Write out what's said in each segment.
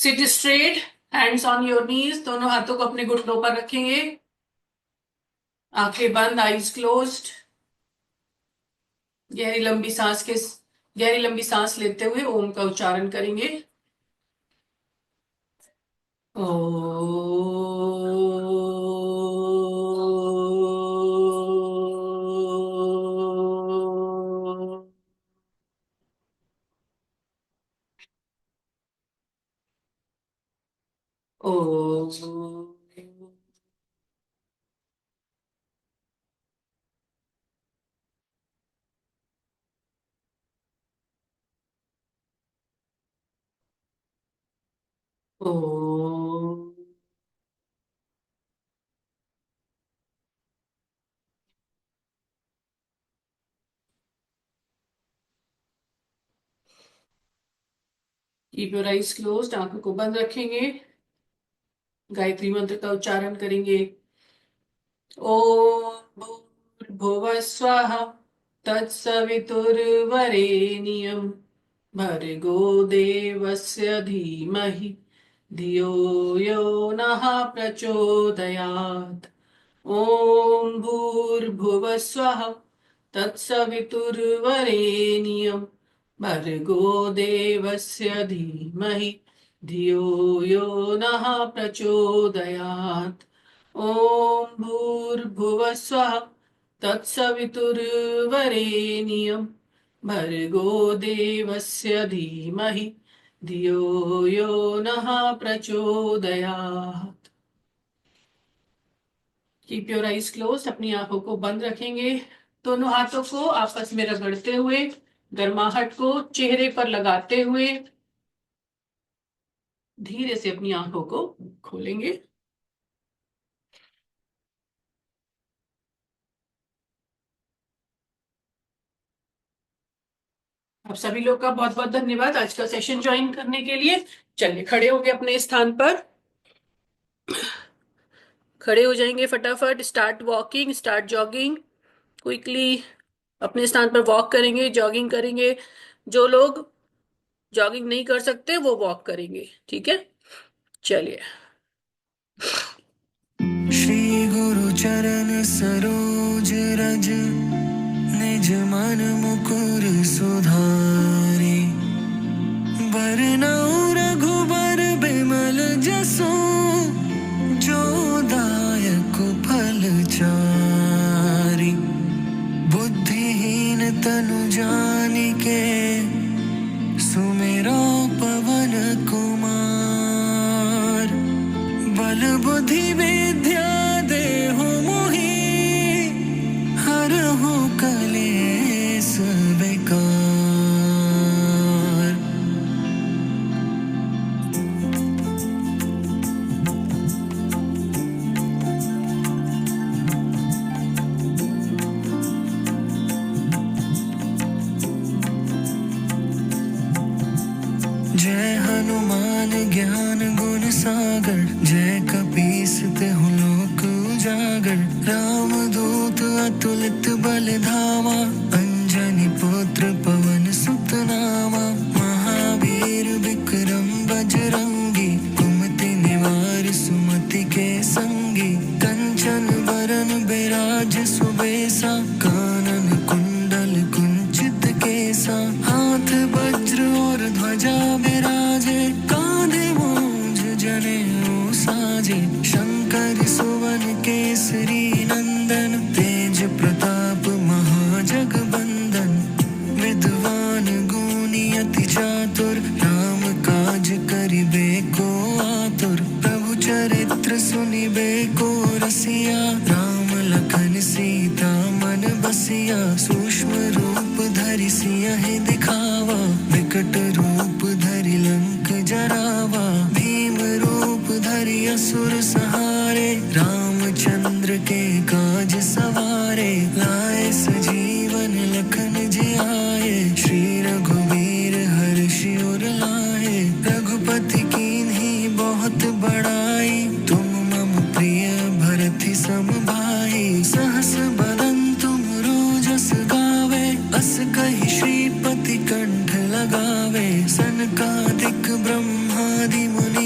Seat straight, hands on your knees, दोनों हाथों को अपने घुटनों पर रखेंगे। आंखें बंद, आईज क्लोज्ड। गहरी लंबी सांस के गहरी लंबी सांस लेते हुए ओम का उच्चारण करेंगे। ओ। ओ। ओ। कीप योर आईज क्लोज्ड, आंखों को बंद रखेंगे। गायत्री मंत्र का उच्चारण करेंगे। ओम भूर्भुवः स्वः तत्सवितुर्वरेण्यं भर्गो देवस्य धीमहि धियो यो नः प्रचोदयात्। ओम भूर्भुवः स्वः तत्सवितुर्वरेण्यं भर्गो देवस्य धीमहि धियो यो नः प्रचोदयात्। ओम भूर्भुवः स्वः तत्सवितुर्वरेण्यं भर्गो देवस्य धीमहि धियो यो नः प्रचोदयात्। कीप योर आईज क्लोज, अपनी आंखों को बंद रखेंगे। दोनों हाथों को आपस में रगड़ते हुए, गर्माहट को चेहरे पर लगाते हुए धीरे से अपनी आंखों को खोलेंगे। आप सभी लोग का बहुत बहुत धन्यवाद आज का सेशन ज्वाइन करने के लिए। चलिए खड़े होंगे अपने स्थान पर, खड़े हो जाएंगे फटाफट। Start walking, start jogging quickly. अपने स्थान पर वॉक करेंगे, जॉगिंग करेंगे। जो लोग जॉगिंग नहीं कर सकते वो वॉक करेंगे, ठीक है। चलिए। श्री गुरु चरण सरोज रज निज मन मुकुर सुधारे, बरनउँ रघुबर बिमल जसु, जो दायक फल चारि। बुद्धिहीन तनु जानिके, सुमिरो पवन कुमार। बल बुद्धि विद्या देहु मोहि, हरहु कलेस विकार। जय हनुमान ज्ञान गुण सागर, जय कपीस तिहु लोक उजागर। राम दूत अतुलित बल धामा, अंजनी पुत्र पवन सुत नामा। महावीर विक्रम बजरंगी, कुमति निवार सुमति के संगी। कंचन बरन बिराज सुबेसा, कानन कुंडल कुंचित केसा। हाथ वज्र और ध्वजा विराजे, कांधे मूंज जनेऊ साजे। शंकर सुवन केसरी नंदन, तेज प्रताप महाजगबंदन। विद्वान गुणी अति चातुर, राम काज करिबे को आतुर। प्रभु चरित्र सुनिबे को रसिया, राम लखन सीता मन बसिया। सूक्ष्म रूप धरि सियहि दिखावा, विकट रूप धरि लंक जरावा। भीम रूप धरि असुर संहारे, रामचंद्र के काज सवारे। लाए सजीवन लखन जियाए, श्री रघुवीर हर्षि उर लाए। रघुपति कीन्ही बहुत बड़ाई, तुम मम प्रिय भरति सम भाई। सहस बदन तुम रोजस गावे, अस कहि श्रीपति कंठ लगावे। सनकादिक ब्रह्मादि मुनि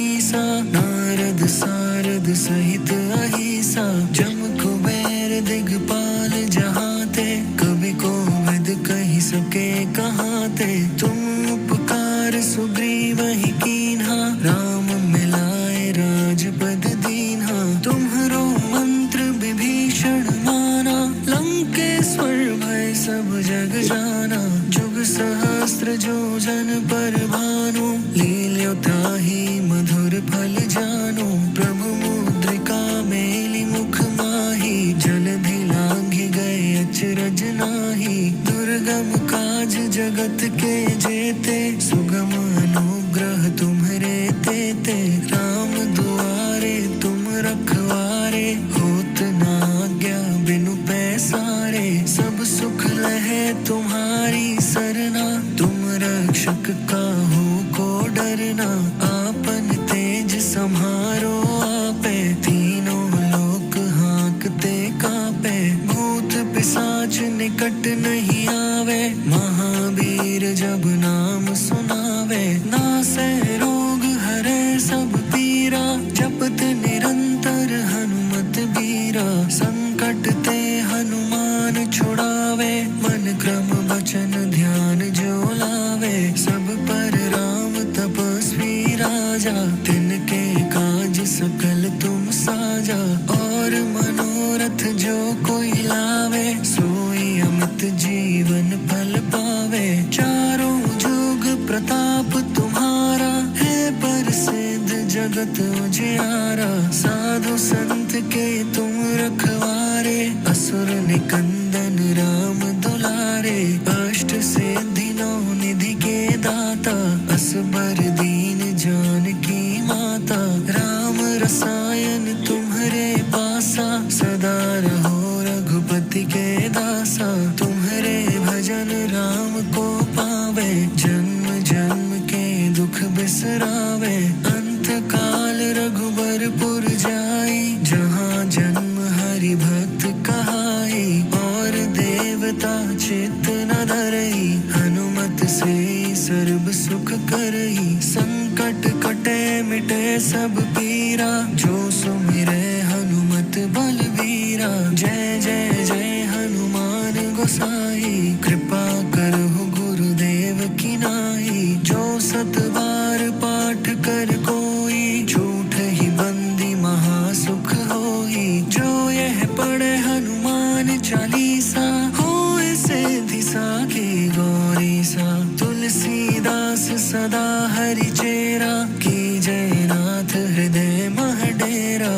नाद सहित अहिसा जम कुबेर दिगपाल जहाँ थे, कभी कोविद कही सके कहाँ थे। तुम उपकार सुग्रीव ही कीन्हा, राम मिलाए राजपद दीन्हा। तुम्हरो मंत्र विभीषण माना, लंकेश्वर भय सब जग जाना। जुग सहस्त्र जो जन पर भानु, लील्यो ताहि मधुर फल जानु। प्रभु मुद्रिका मेलि मुख माहि, जलधि लांघि गए अचरज नाही। दुर्गम काज जगत के जेते, सुगम अनुग्रह तुम्हरे तेते। राम दुआरे तुम रखवारे, होत न आज्ञा बिनु पैसारे। सब सुख लहे तुम्हारी सरना, तुम रक्षक काहू को डरना। आपन तेज सम्हारो आपे, तीनों लोक हाँकते कापे। भूत पिशाच निकट नहीं आवे, महावीर जब नाम सुनावे। नासै रोग हरै सब पीरा, जपत निरंतर हनुमत बीरा। संकट ते हनुमान छुड़ावे, मन क्रम वचन ध्यान जो लावे। सब पर राम तपस्वी राजा, तिनके काज सकल तुम साजा। और मनोरथ जो कोई लावे, सोई अमित जीवन फल पावे। चारों जुग प्रताप तुम्हारा, है प्रसिद्ध जगत उजियारा। साधु संत के तुम रखवारे, असुर निकंदन राम दुलारे। अष्ट सिद्धि नौ निधि के दाता, असबर दीन जानकी माता। राम रसायन तुम्हरे पासा, सदा रहो रघुपति के दासा। तुम्हरे भजन राम को पावे, जन्म जन्म के दुख बिसरावे। अंत काल रघुबरपुर जाई, जहाँ जन्म हरि भक्त कहाई। और देवता चित्त न धरई, हनुमत से सर्व सुख करई। संकट कटे मिटे सब पीरा, जो सुमिरै हनुमत बलबीरा। जय जय जय हनुमान गोसाई, कृपा करहु गुरुदेव की नाई। जो सत बार पाठ कर कोई, झूठ ही बंदी महासुख होई। जो यह पढ़े हनुमान चालीसा, होए सिद्धि साखी गौरीसा। तुलसीदास सदा हरि चेरा, की जय नाथ हृदय मह डेरा।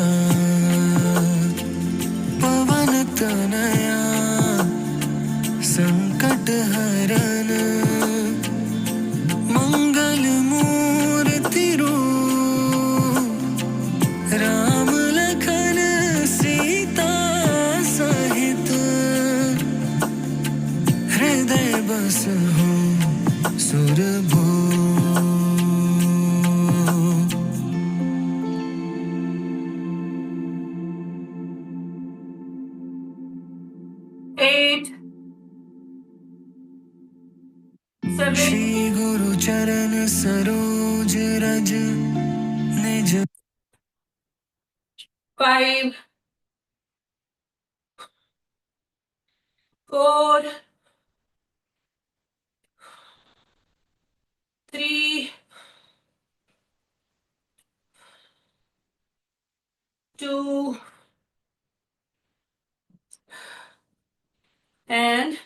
पवन तनया संकट हरन, मंगल मूर्ति रूप। राम लखन सीता सहित, हृदय बसहु सुरभूप। 8, 7, श्री गुरु चरण सरोज रज निज। 5, 4, 3, 2, and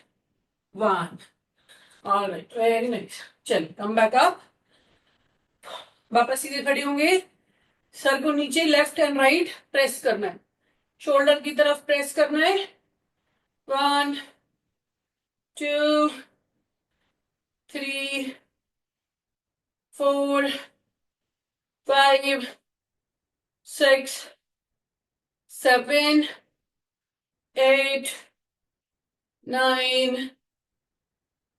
1. All right, very nice. चलिए come back up. वापस सीधे खड़े होंगे, सर को नीचे लेफ्ट एंड राइट प्रेस करना है, शोल्डर की तरफ प्रेस करना है। 1, 2, 3, 4, 5, 6, 7, 8, 9,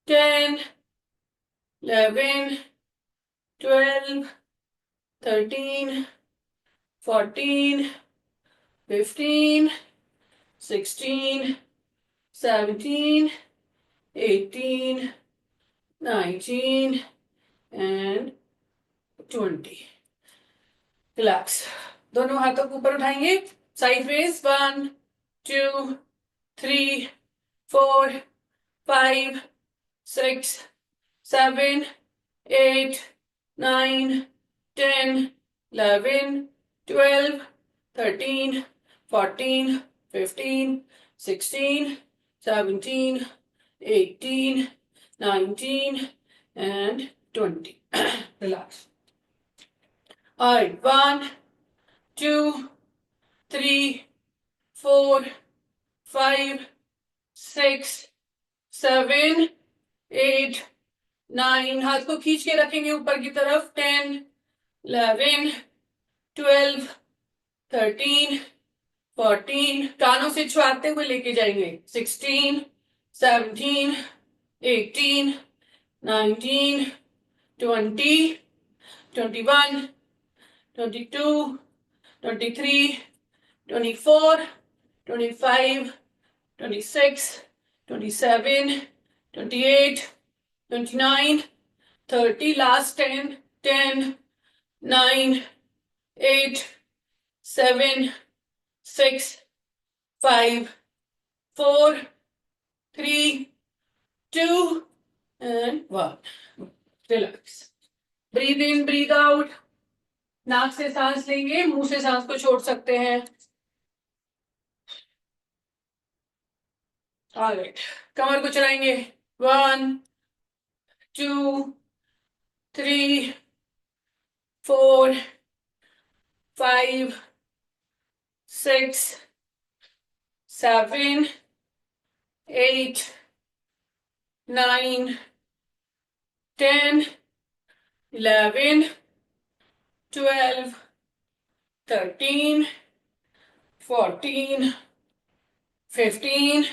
10, 11, 12, 13, 14, 15, 16, 17, 18, 19, and 20. Relax. दोनों हाथों को ऊपर उठाएंगे sideways. 1 2 3 4 5 6 7 8 9 10 11 12 13 14 15 16 17 18 19 and 20. Relax. All right, 1 2 3 4 5 6 7 8 9, हाथ को खींच के रखेंगे ऊपर की तरफ। 10 11 12 13 14, कानों से छुआते हुए लेके जाएंगे। 16 17 18 19 20 21 22 23 24 25 26 27 28 29 30, last 10 10 9 8 7 6 5 4 3 2 and 1. Relax. Breathe in, breathe out. नाक से सांस लेंगे, मुंह से सांस को छोड़ सकते हैं। ऑलराइट, कमर को चलाएंगे। 1 2 3 4 5 6 7 8 9 10 11 12 13 14 15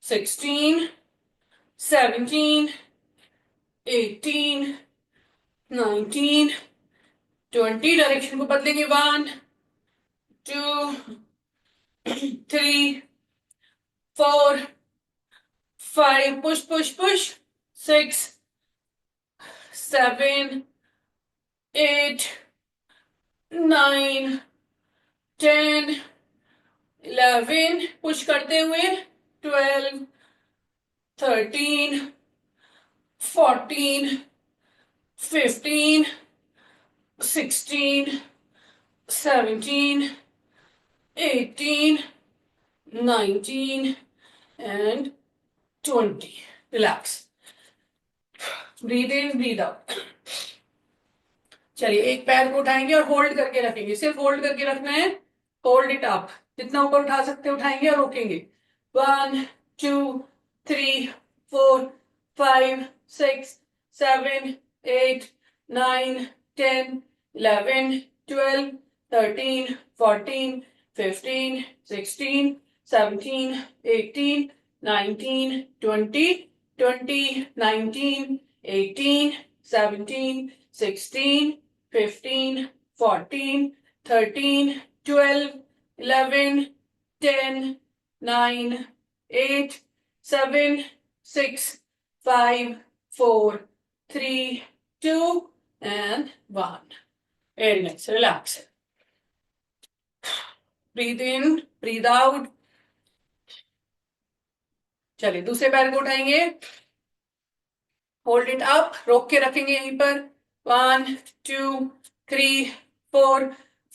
16 17 18 19 20, डायरेक्शन को बदलेंगे। 1 2 3 4 5, पुश पुश पुश। 6 7 8 9 10 11, पुश करते हुए। 12 13 14 15 16 17 18 19 and 20. Relax. Breathe in, breathe out. चलिए, एक पैर को उठाएंगे और होल्ड करके रखेंगे। सिर्फ होल्ड करके रखना है। होल्ड इट अप, जितना ऊपर उठा सकते हैं उठाएंगे और रोकेंगे। 1 2 3 4 5 6 7 8 9 10 11 12 13 14 15 16 17 18 19 20 20 19 18 17 16 15 14 13 12 11 10 9 8 7 6 5 4 3 2 and 1. Very nice. Relax. Breathe in, breathe out. चलिए, दूसरे पैर को उठाएंगे। होल्ड इट अप, रोक के रखेंगे यहीं पर। 1 2 3 4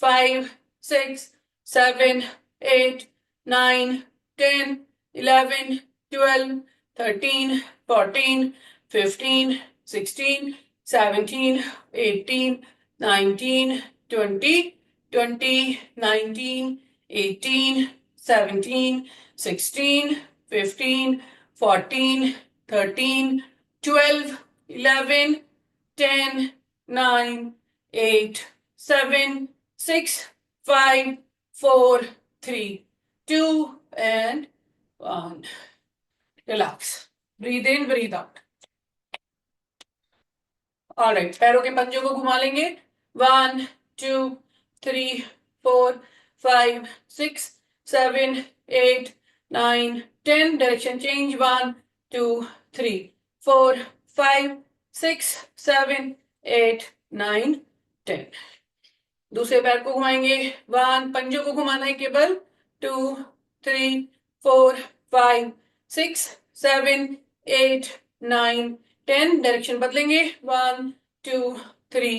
5 6 7 8 9 10 11 12 13 14 15 16 17 18 19 20 20 19 18 17 16 15 14 13 12 11 10 9 8 7 6 5 4 3 2 and 1. Relax. Breathe in, breathe out. Alright, पैरों के पंजों को घुमा लेंगे। 1 2 3 4 5 6 7 8 9 10, डायरेक्शन चेंज। 1 2 3 4 5 6 7 8 9 10. दूसरे पैर को घुमाएंगे। वन, पंजों को घुमाना है केवल। Two, three, four, five, six, seven, eight, nine, ten. Direction बदलेंगे। One, two, three,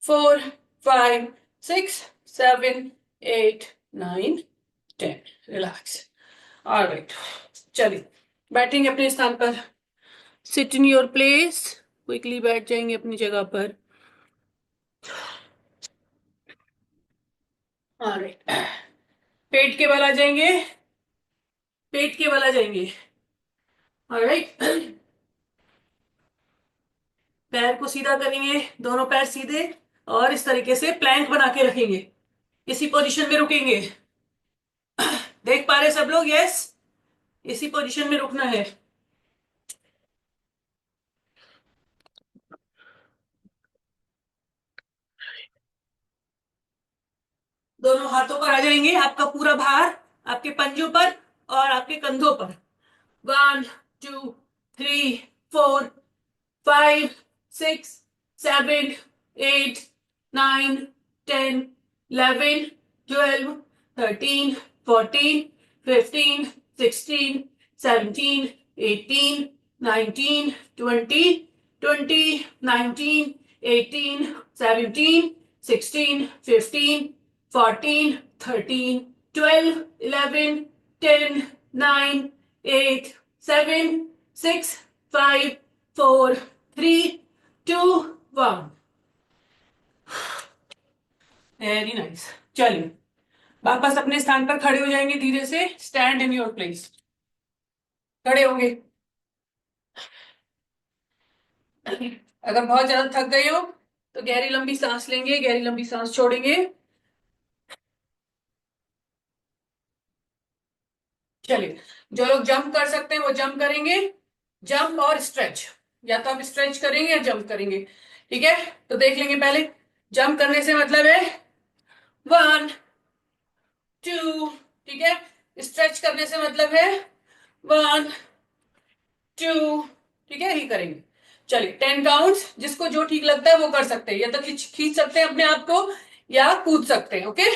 four, five, six, seven, eight, nine, ten. Relax. Alright, चलिए बैठेंगे अपने स्थान पर। Sit in your place. Quickly बैठ जाएंगे अपनी जगह पर। ऑलराइट, पेट के बल आ जाएंगे। पेट के बल आ जाएंगे। ऑलराइट, पैर को सीधा करेंगे, दोनों पैर सीधे, और इस तरीके से प्लैंक बना के रखेंगे। इसी पोजीशन में रुकेंगे। देख पा रहे सब लोग? यस, इसी पोजीशन में रुकना है। दोनों हाथों पर आ जाएंगे, आपका पूरा भार आपके पंजों पर और आपके कंधों पर। One, two, three, four, five, six, seven, eight, nine, ten, 11, 12, 13, 14, 15, 16, 17, 18, 19, 20, 20, 19, 18, 17, 16, 15, 14, 13, 12, 11, 10, 9, 8, 7, 6, 5, 4, 3, 2, 1। Very nice. चलिए वापस अपने स्थान पर खड़े हो जाएंगे धीरे से। Stand in your place. खड़े होंगे। अगर बहुत ज्यादा थक गए हो तो गहरी लंबी सांस लेंगे, गहरी लंबी सांस छोड़ेंगे। चलिए, जो लोग जंप कर सकते हैं वो जंप करेंगे। जंप और स्ट्रेच, या तो आप स्ट्रेच करेंगे या जंप करेंगे। ठीक है, तो देख लेंगे पहले। जंप करने से मतलब है वन, टू। ठीक है, स्ट्रेच करने से मतलब है वन, टू। ठीक है, ही करेंगे। चलिए 10 काउंट्स, जिसको जो ठीक लगता है वो कर सकते हैं, या तो खींच खींच सकते हैं अपने आप को, या कूद सकते हैं। ओके,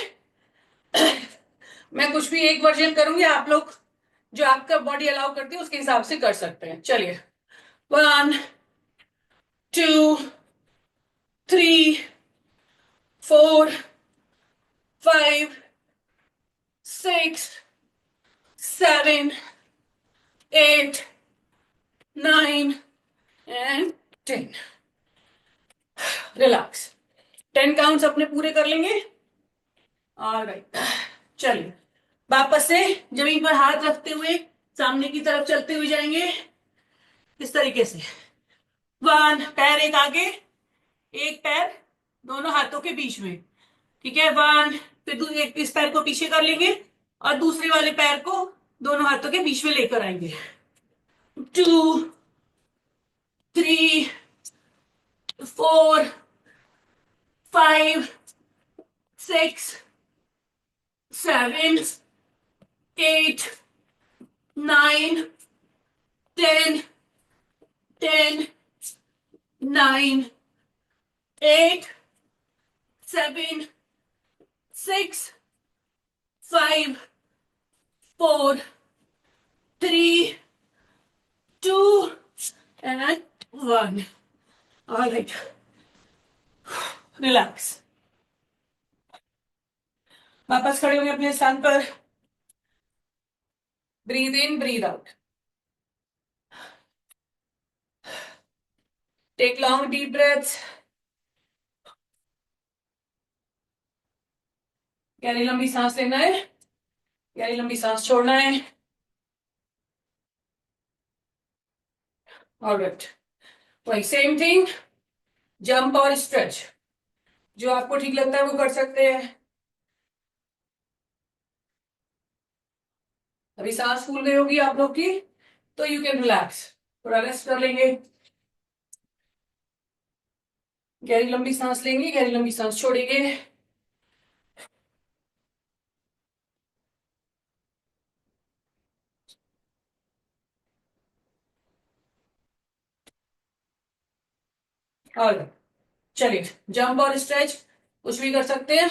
मैं कुछ भी एक वर्जन करूंगी, आप लोग जो आपका बॉडी अलाउ करती है उसके हिसाब से कर सकते हैं। चलिए, one, two, three, four, five, six, seven, eight, nine and 10। Relax. 10 counts अपने पूरे कर लेंगे। ऑलराइट, चलिए वापस से जमीन पर हाथ रखते हुए सामने की तरफ चलते हुए जाएंगे, इस तरीके से। वन, पैर एक आगे, एक पैर दोनों हाथों के बीच में। ठीक है, वन। फिर एक इस पैर को पीछे कर लेंगे और दूसरे वाले पैर को दोनों हाथों के बीच में लेकर आएंगे। Two, three, four, five, six, seven, eight, nine, 10, 10, nine, eight, seven, six, five, four, three, two and one. Alright, relax. वापस खड़े होंगे अपने स्थान पर। Breathe in, breathe out. Take long deep breaths. गहरी लंबी सांस लेना है, गहरी लंबी सांस छोड़ना है। ऑलराइट, वही सेम थिंग, जंप और स्ट्रेच, जो आपको ठीक लगता है वो कर सकते हैं। अभी सांस फूल गई होगी आप लोग की, तो यू कैन रिलैक्स, थोड़ा रेस्ट कर लेंगे। गहरी लंबी सांस लेंगे, गहरी लंबी सांस छोड़ेंगे। और चलिए, जंप और स्ट्रेच कुछ भी कर सकते हैं।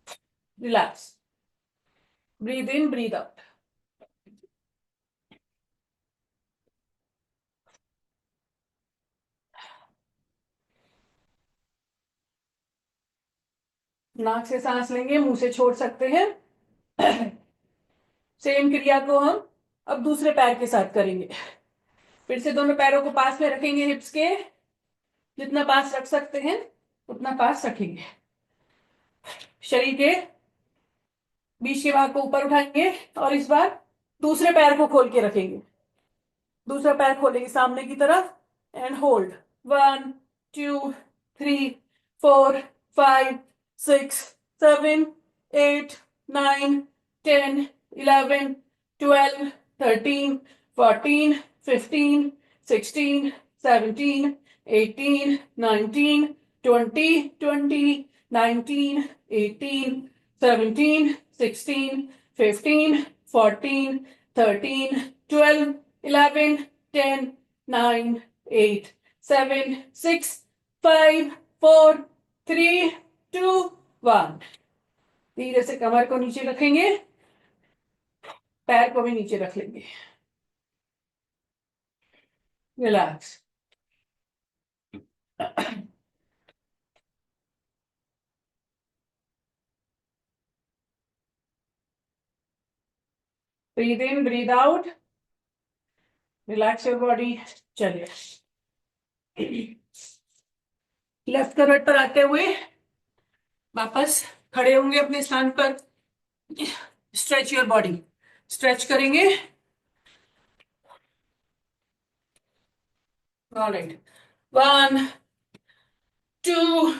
Relax. Breathe in, breathe out. नाक से सांस लेंगे, मुंह से छोड़ सकते हैं। सेम क्रिया को हम अब दूसरे पैर के साथ करेंगे। फिर से दोनों पैरों को पास में रखेंगे, हिप्स के जितना पास रख सकते हैं उतना पास रखेंगे। शरीर के बीच के भाग को ऊपर उठाएंगे और इस बार दूसरे पैर को खोल के रखेंगे। दूसरा पैर खोलेंगे सामने की तरफ एंड होल्ड। 1 2 3 4 5 6 7 8 9 10 11 12 13 14 15 16 17 18 19 20 21 22 23 24 25 26 27 28 29 30 31 32 33 34 35 36 37 38 39 40 41 पैर को भी नीचे रखेंगे, पैर को भी नीचे रख लेंगे। Relax. Breathe in, breathe out, relax your body. चलिए लेफ्ट करवट पर आते हुए वापस खड़े होंगे अपने स्थान पर। स्ट्रेच योर बॉडी, स्ट्रेच करेंगे। ऑलराइट, 1 2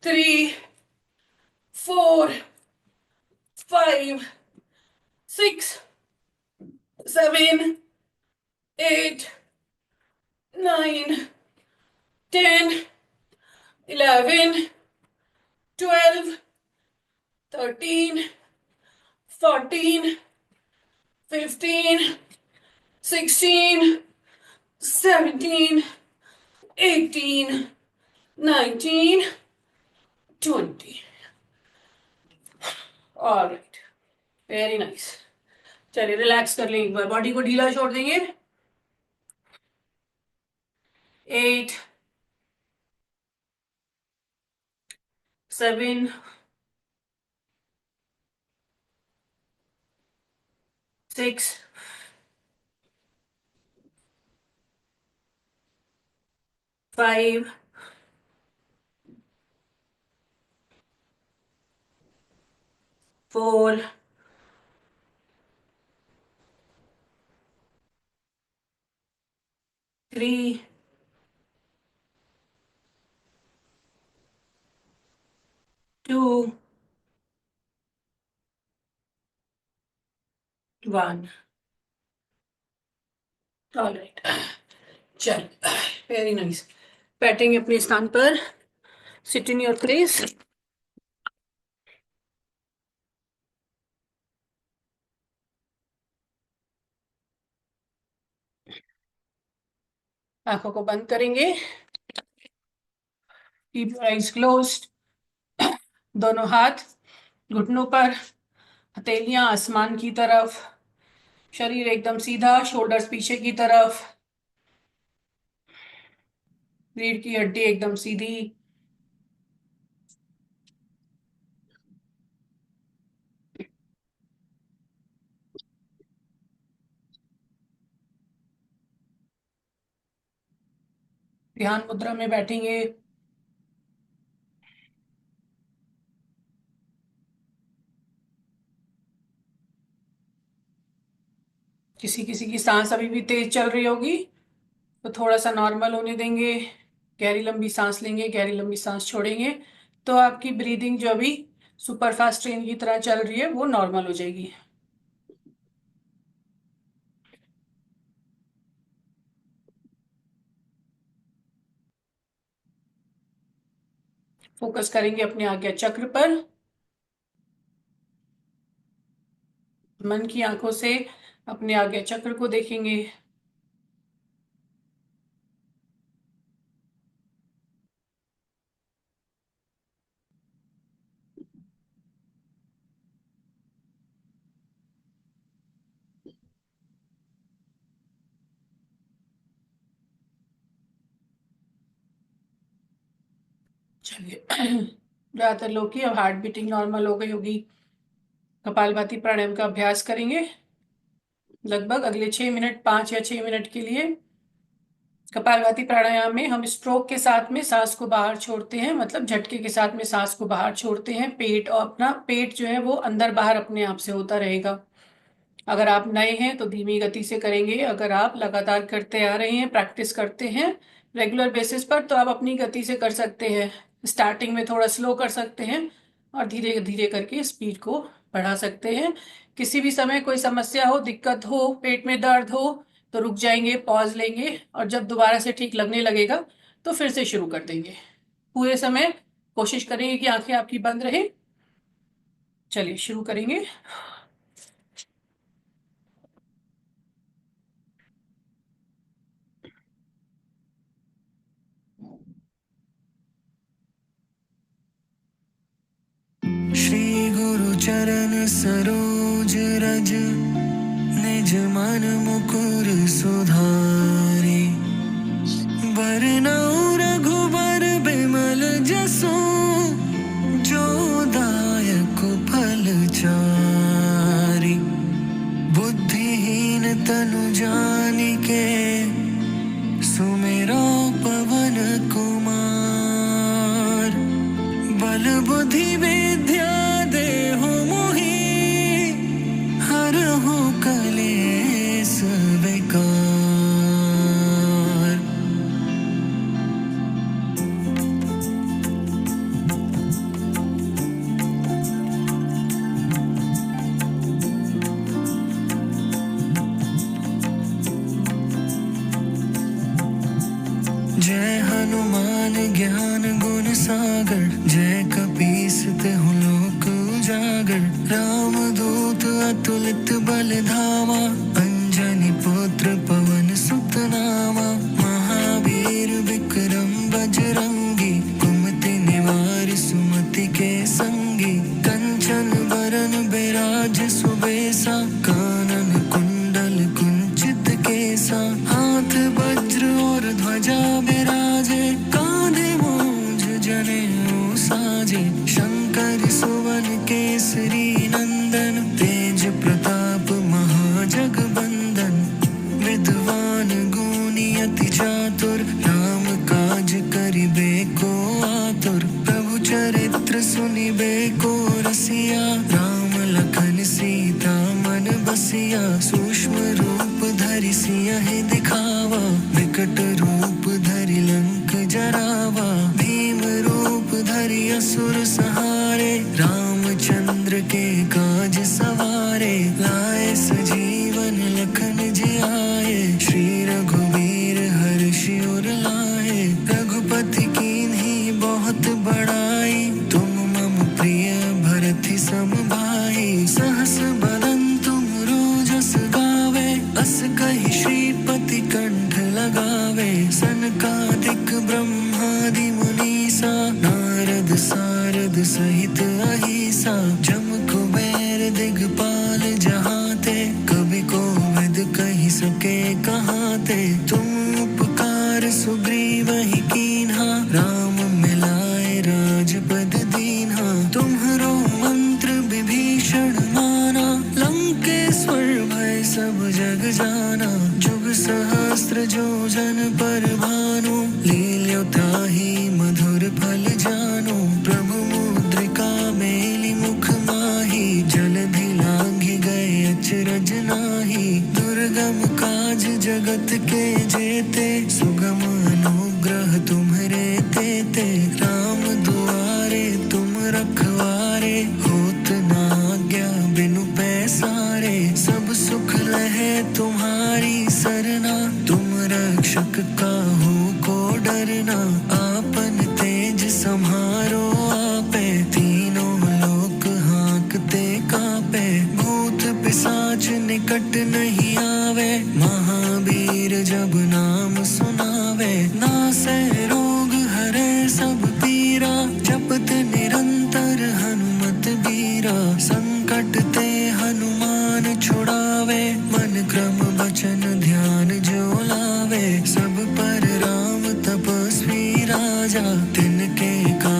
3 4 5 6 7 8 9 10 11 12 13 14 15 16 17 18 19 20। Alright, very nice. चलिए रिलैक्स कर लेंगे, एक बार बॉडी को ढीला छोड़ देंगे। 8 7 6 5 4 3 2 1। ऑलराइट, चल, वेरी नाइस। बैठेंगे अपने स्थान पर। Sit in your place. आंखों को बंद करेंगे। Keep your eyes closed. दोनों हाथ घुटनों पर, हथेलियां आसमान की तरफ, शरीर एकदम सीधा, शोल्डर्स पीछे की तरफ, रीढ़ की हड्डी एकदम सीधी। ध्यान मुद्रा में बैठेंगे। किसी किसी की सांस अभी भी तेज चल रही होगी तो थोड़ा सा नॉर्मल होने देंगे। गहरी लंबी सांस लेंगे, गहरी लंबी सांस छोड़ेंगे तो आपकी ब्रीदिंग जो अभी सुपर फास्ट ट्रेन की तरह चल रही है वो नॉर्मल हो जाएगी। फोकस करेंगे अपने आज्ञा चक्र पर। मन की आंखों से अपने आज्ञा चक्र को देखेंगे। चलिए। ज्यादातर लोग की अब हार्ट बीटिंग नॉर्मल हो गई होगी। कपालभाति प्राणायाम का अभ्यास करेंगे लगभग अगले 6 मिनट, 5 या 6 मिनट के लिए। कपालभाति प्राणायाम में हम स्ट्रोक के साथ में सांस को बाहर छोड़ते हैं, मतलब झटके के साथ में सांस को बाहर छोड़ते हैं। पेट और अपना पेट जो है वो अंदर बाहर अपने आप से होता रहेगा। अगर आप नए हैं तो धीमी गति से करेंगे, अगर आप लगातार करते आ रहे हैं, प्रैक्टिस करते हैं रेगुलर बेसिस पर, तो आप अपनी गति से कर सकते हैं। स्टार्टिंग में थोड़ा स्लो कर सकते हैं और धीरे धीरे करके स्पीड को बढ़ा सकते हैं। किसी भी समय कोई समस्या हो, दिक्कत हो, पेट में दर्द हो तो रुक जाएंगे, पॉज लेंगे और जब दोबारा से ठीक लगने लगेगा तो फिर से शुरू कर देंगे। पूरे समय कोशिश करेंगे कि आंखें आपकी बंद रहे। चलिए शुरू करेंगे। श्री गुरु चरण सरोज रज, निज मन मुकुर सुधारे। बरनउँ रघुबर बिमल जसु, जो दायक फल चारि। बुद्धिहीन तनु जानिके, सुमिरो पवन कुमार। बल बुद्धि विद्या देहु मोहि, हरहु कलेस विकार। जय हनुमान ज्ञान गुण सागर, जय कपीस तिहुँ लोक उजागर। राम दूत अतुलित बल धामा, अंजनी पुत्र पवन सुत नामा। महावीर विक्रम बजरंगी, कुमति निवार सुमति के संगी। कंचन बरन बिराज सुबेसा, कानन कुंडल कुंचित केसा। हाथ वज्र और ध्वजा बिराजे, कांधे मूंज जनेऊ साजे। शंकर सुवन केसरी नंदन, तेज प्रताप महाजगबंदन। विद्वान गुणी अति चातुर, राम काज करिबे को आतुर। प्रभु चरित्र सुनिबे को रसिया, राम लखन सीता मन बसिया। सूक्ष्म रूप धरि सियहि दिखावा, विकट रूप धरि लंक जरावा। भीम रूप धरि असुर संहारे, रामचंद्र के काज सवारे। लाए सजीवन लखन जियाए, श्री रघुवीर हर्षि उर लाए। रघुपति कीन्ही बहुत बड़ाई, तुम मम प्रिय भरति सम भाई। सहस बदन तुम रोजस गावे, अस कहि श्रीपति कंठ लगावे। सनकादिक ब्रह्मादि मुनीसा, नारद सारद सहित अहिसा। जम कुबेर दिगपाल जहाते, कवि कोविद कहि सके कहाते। तुम उपकार सुग्रीवहि कीन्हा, राम मिलाए राजपद दीन्हा। तुम्हरो मंत्र विभीषण माना, लंकेश्वर भय सब जग जाना। जुग सहस्त्र जो जन पर भानु, लील्यो ताहि मधुर फल जानु। प्रभु मुद्रिका मेलि मुख माहि, जलधि लांघि गए अचरज नाहि। दुर्गम काज जगत के जेते, सुगम अनुग्रह तुम्हरे तेते। राम दुआरे तुम रखवारे, होत न आज्ञा बिनु पैसारे। सब सुख लहे तुम्हारी सरना, तुम रक्षक काहू को डरना। आपन तेज सम्हारो आपे, तीनों लोक हाँकते कापे। भूत पिशाच निकट नहीं आवे, महावीर जब नाम सुनावे। नासै रोग हरै सब पीरा, जपत निरंतर हनुमत बीरा। संकट ते हनुमान छुड़ावे, मन क्रम वचन ध्यान जो लावे। सब पर राम तपस्वी राजा, तिनके का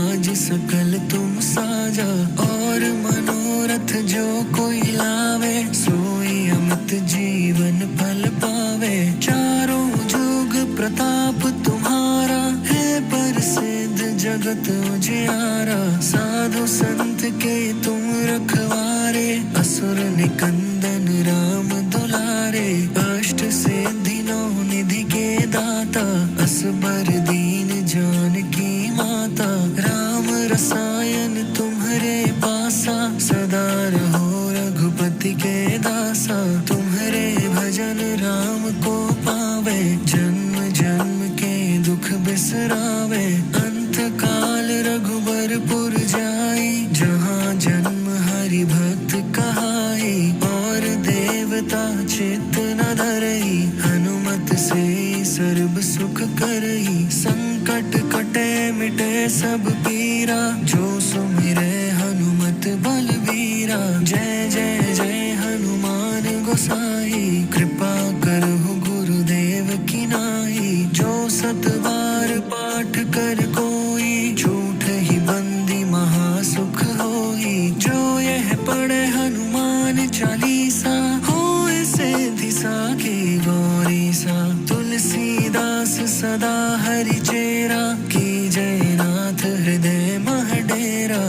फल तुम साजा। और मनोरथ जो कोई लावे, सोई अमित जीवन फल पावे। चारों जुग प्रताप तुम्हारा, है प्रसिद्ध जगत उजियारा। साधु संत के तुम रखवारे, असुर निकंदन राम दुलारे। अष्ट सिद्धि नौ निधि के दाता, असबर दीन जानकी माता। राम रसायन तुम्हारे पासा, सदा रहो रघुपति के दासा। तुम्हारे भजन राम को पावे, जन्म जन्म के दुख बिसरावे। अंत काल रघुबरपुर जाई, जहाँ जन्म हरि भक्त कहाई। और देवता चित्त न धरई, हनुमत से सर्व सुख करई। संकट कटे मिटे सब पीरा, जो सुमिरे हनुमत बलबीरा। जय जय जय हनुमान गोसाई, कृपा करहु गुरुदेव की नाई। जो सत बार पाठ कर कोई, झूठ ही बंदी महासुख होई। जो यह पढ़े हनुमान चालीसा, होए सिद्धि साखी गौरीसा। तुलसीदास सदा हरि चेरा, की जय नाथ हृदय मह डेरा।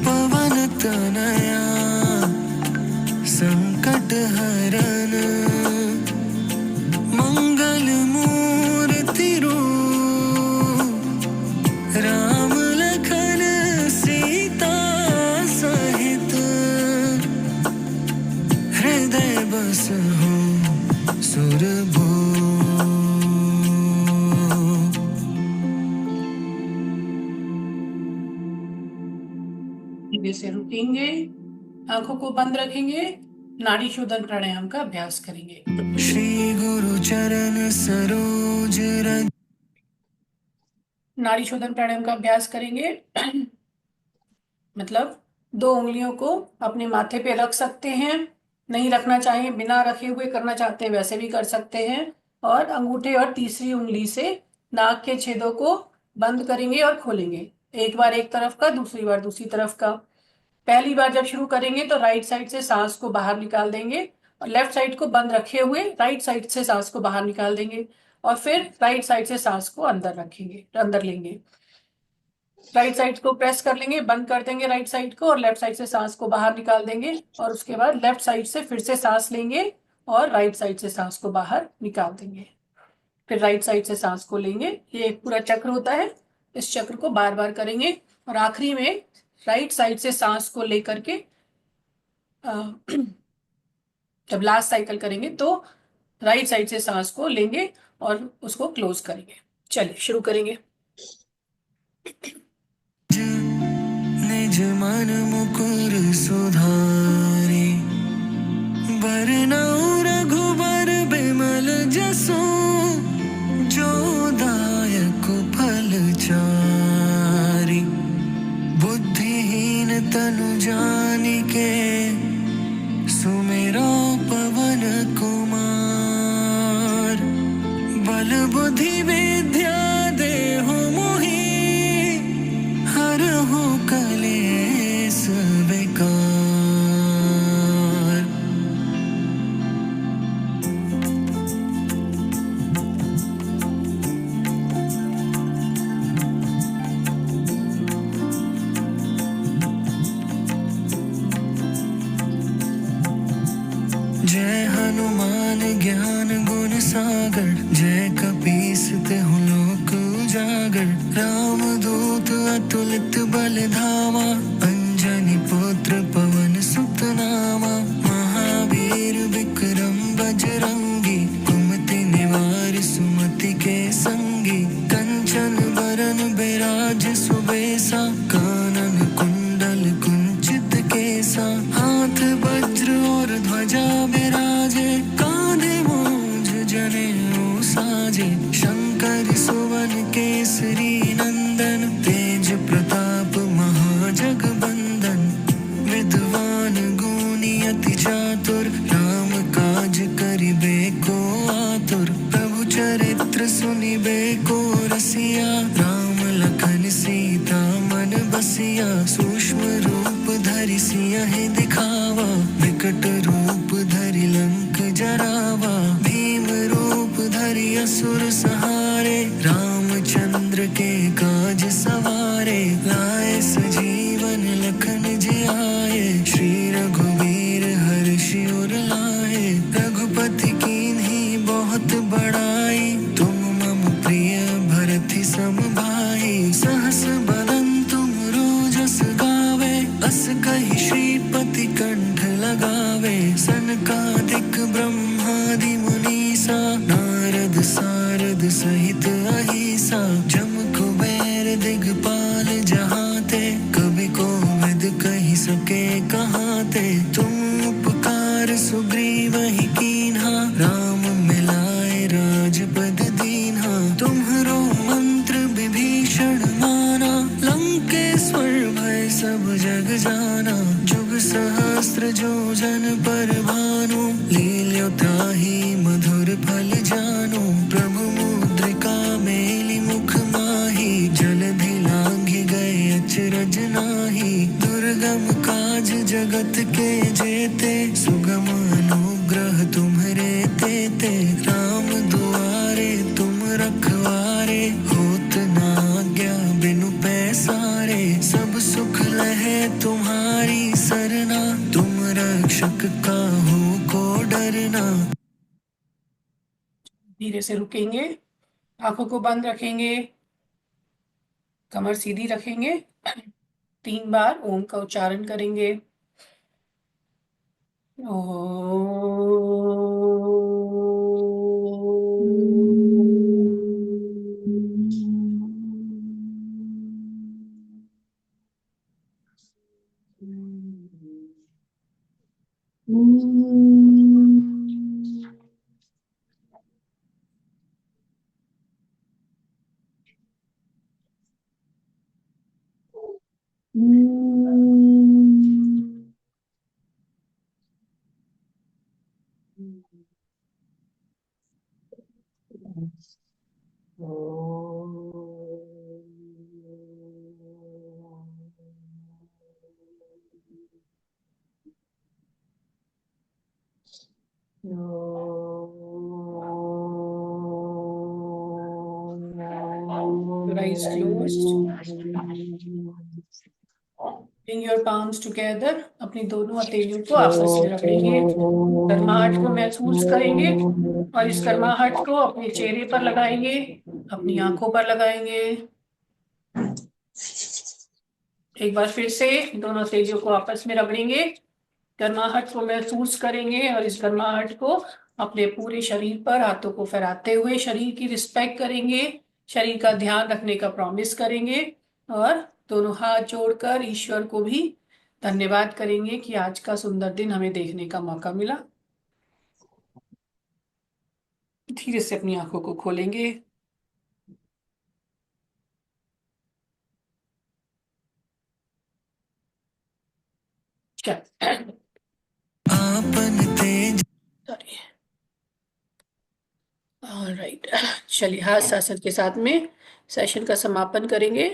पवन तनया संकट हरन, मंगल मूर्ति रूप। राम लखन सीता सहित, हृदय बसहु सुरभूप। धीरे से रुकेंगे, आंखों को बंद रखेंगे, नाड़ी शोधन प्राणायाम का अभ्यास करेंगे। श्री गुरु चरण सरोज रज। नाड़ी शोधन प्राणायाम का अभ्यास करेंगे। मतलब 2 उंगलियों को अपने माथे पे रख सकते हैं, नहीं रखना चाहिए बिना रखे हुए करना चाहते हैं वैसे भी कर सकते हैं। और अंगूठे और तीसरी उंगली से नाक के छेदों को बंद करेंगे और खोलेंगे। एक बार एक तरफ का, दूसरी बार दूसरी तरफ का। पहली बार जब शुरू करेंगे तो राइट साइड से सांस को बाहर निकाल देंगे, और लेफ्ट साइड को बंद रखे हुए राइट साइड से सांस को बाहर निकाल देंगे। और फिर राइट साइड से सांस को अंदर रखेंगे, अंदर लेंगे। राइट साइड को प्रेस कर लेंगे, बंद कर देंगे राइट साइड को, और लेफ्ट साइड से सांस को बाहर निकाल देंगे। और उसके बाद लेफ्ट साइड से फिर से सांस लेंगे और राइट साइड से सांस को बाहर निकाल देंगे। फिर राइट साइड से सांस को लेंगे। ये एक पूरा चक्र होता है, इस चक्र को बार बार करेंगे। और आखिरी में राइट साइड से सांस को लेकर के जब लास्ट साइकिल करेंगे तो राइट साइड से सांस को लेंगे और उसको क्लोज करेंगे। चलिए शुरू करेंगे। निज मन मुकुर सुधारे, बरनउँ रघुबर बिमल जसु। जो दायक फल चारि, बुद्धिहीन तनु जानिके। सुमिरो पवन कुमार, बल बुद्धि विद्या देहु मोहि। हरहु कलेस विकार। जय हनुमान ज्ञान गुण सागर, जय कपीस तिहुँ लोक उजागर। राम दूत अतुलित बल धामा, अंजनी पुत्र पवन सुत नामा। महावीर विक्रम बजरंगी, कुमति निवार सुमति के संगी। कंचन बरन बिराज सुबेसा, कानन कुंडल कुंचित केसा। हाथ वज्र और ध्वजा बिराजे, कांधे मूंज जनेऊ साजे। शंकर सुवन केसरी नंदन, तेज प्रताप महाजगबंदन। विद्वान गुणी अति चातुर, राम काज करिबे को आतुर। प्रभु चरित्र सुनिबे को रसिया, राम लखन सी सीता मन बसिया, सूक्ष्म रूप धरि सियहि दिखावा, विकट रूप धरि लंक जरावा, भीम रूप धरि असुर सहारे, रामचंद्र के काज सवारे, लाए सजीवन लखन जियाए, श्री रघुवीर हर्षि उर लाए, रघुपति कीन्ही बहुत बड़ाई, तुम मम प्रिय भरति सम भाई, सहस बदन तुम रोजस गावे, अस कहि श्रीपति कंठ लगावे, सनकादिक ब्रह्मादि मुनीसा, नारद सारद सहित अहिसा, जम कुबेर दिगपाल जहाते, कवि कोविद कहि सके कहाते, तुम उपकार सुग्रीवहि कीन्हा, राम मिलाए राजपद दीन्हा, तुम्हरो मंत्र विभीषण माना, लंकेश्वर भय सब जग जाना, जुग सहस्त्र जो जन पर भानु, लील्यो ताहि मधुर फल जानु, प्रभु मुद्रिका मेलि मुख माहि, जलधि लांघि गए अचरज नाही, दुर्गम काज जगत के जेते, सुगम अनुग्रह तुम्हरे तेते, राम दुआरे तुम रखवारे, होत न आज्ञा बिनु पैसारे, सब सुख लहे तुम्हारी सरना, तुम रक्षक काहू को डरना। धीरे से रुकेंगे, आंखों को बंद रखेंगे, कमर सीधी रखेंगे, 3 बार ओम का उच्चारण करेंगे। Eyes closed. Bring your palms together. अपनी दोनों हथेलियों को आपस में रगड़ेंगे, गर्माहट को महसूस करेंगे और इस गर्माहट को अपने चेहरे पर लगाएंगे, अपनी आंखों पर लगाएंगे। एक बार फिर से दोनों हथेलियों को आपस में रगड़ेंगे, गर्माहट को महसूस करेंगे और इस गर्माहट को अपने पूरे शरीर पर हाथों को फैलाते हुए शरीर की रिस्पेक्ट करेंगे, शरीर का ध्यान रखने का प्रॉमिस करेंगे और दोनों हाथ जोड़कर ईश्वर को भी धन्यवाद करेंगे कि आज का सुंदर दिन हमें देखने का मौका मिला। धीरे से अपनी आंखों को खोलेंगे। आपन तेज सॉरी, ऑलराइट, चलिए हाथ शासन के साथ में सेशन का समापन करेंगे।